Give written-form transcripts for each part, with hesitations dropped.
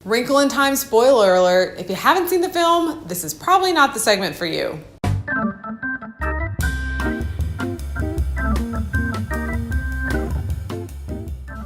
Wrinkle in Time, spoiler alert. If you haven't seen the film, this is probably not the segment for you.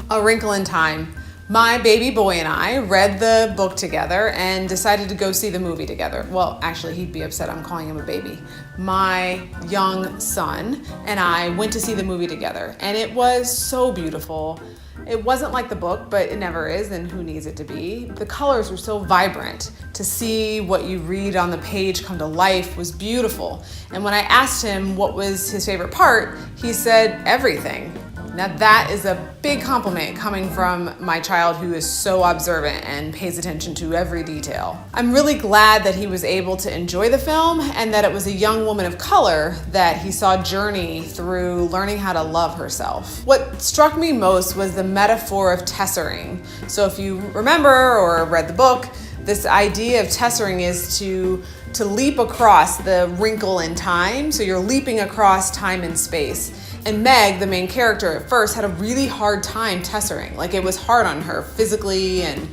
A Wrinkle in Time. My baby boy and I read the book together and decided to go see the movie together. Well, actually, he'd be upset I'm calling him a baby. My young son and I went to see the movie together, and it was so beautiful. It wasn't like the book, but it never is, and who needs it to be? The colors were so vibrant. To see what you read on the page come to life was beautiful. And when I asked him what was his favorite part, he said everything. Now that is a big compliment coming from my child who is so observant and pays attention to every detail. I'm really glad that he was able to enjoy the film and that it was a young woman of color that he saw journey through learning how to love herself. What struck me most was the metaphor of tessering. So if you remember or read the book, this idea of tessering is to leap across the wrinkle in time. So you're leaping across time and space. And Meg, the main character, at first had a really hard time tessering. Like, it was hard on her physically and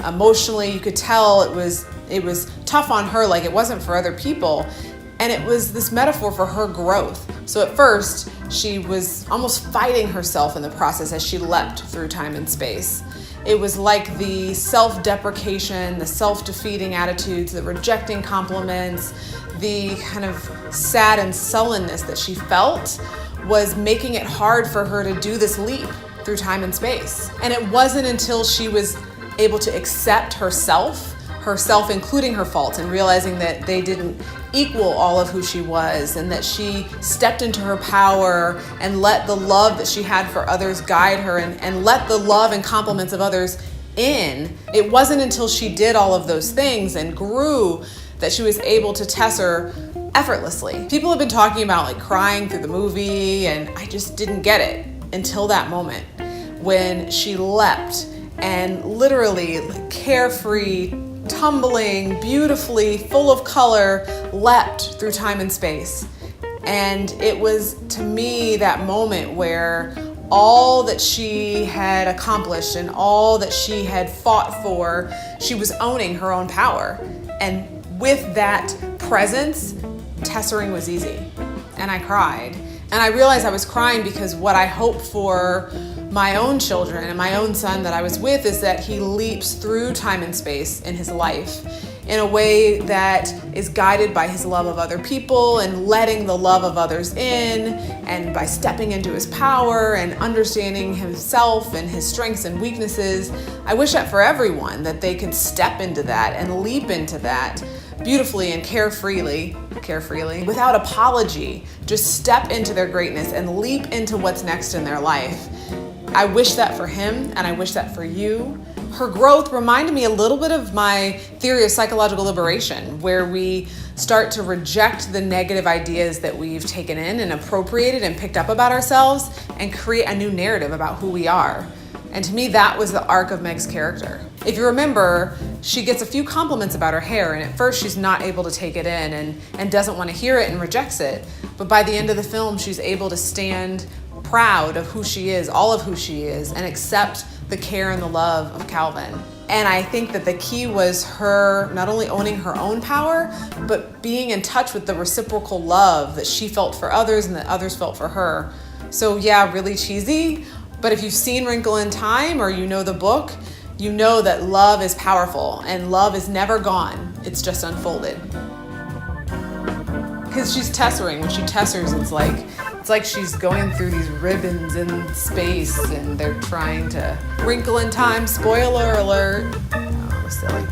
emotionally. You could tell it was tough on her, like it wasn't for other people. And it was this metaphor for her growth. So at first, she was almost fighting herself in the process as she leapt through time and space. It was like the self-deprecation, the self-defeating attitudes, the rejecting compliments, the kind of sad and sullenness that she felt was making it hard for her to do this leap through time and space. And it wasn't until she was able to accept herself including her faults, and realizing that they didn't equal all of who she was, and that she stepped into her power and let the love that she had for others guide her, and let the love and compliments of others in. It wasn't until she did all of those things and grew that she was able to tesser effortlessly. People have been talking about like crying through the movie, and I just didn't get it until that moment when she leapt and literally carefree, tumbling, beautifully, full of color, leapt through time and space. And it was, to me, that moment where all that she had accomplished and all that she had fought for, she was owning her own power. And with that presence, tessering was easy. And I cried. And I realized I was crying because what I hope for my own children and my own son that I was with is that he leaps through time and space in his life in a way that is guided by his love of other people and letting the love of others in, and by stepping into his power and understanding himself and his strengths and weaknesses. I wish that for everyone, that they could step into that and leap into that beautifully and carefreely, without apology. Just step into their greatness and leap into what's next in their life. I wish that for him, and I wish that for you. Her growth reminded me a little bit of my theory of psychological liberation, where we start to reject the negative ideas that we've taken in and appropriated and picked up about ourselves and create a new narrative about who we are. And to me, that was the arc of Meg's character. If you remember, she gets a few compliments about her hair, and at first she's not able to take it in and doesn't want to hear it and rejects it. But by the end of the film, she's able to stand proud of who she is, all of who she is, and accept the care and the love of Calvin. And I think that the key was her not only owning her own power, but being in touch with the reciprocal love that she felt for others and that others felt for her. So yeah, really cheesy, but if you've seen Wrinkle in Time or you know the book, you know that love is powerful and love is never gone. It's just unfolded. Because she's tessering. When she tessers, it's like she's going through these ribbons in space and they're trying to wrinkle in time. Spoiler alert. Oh, silly.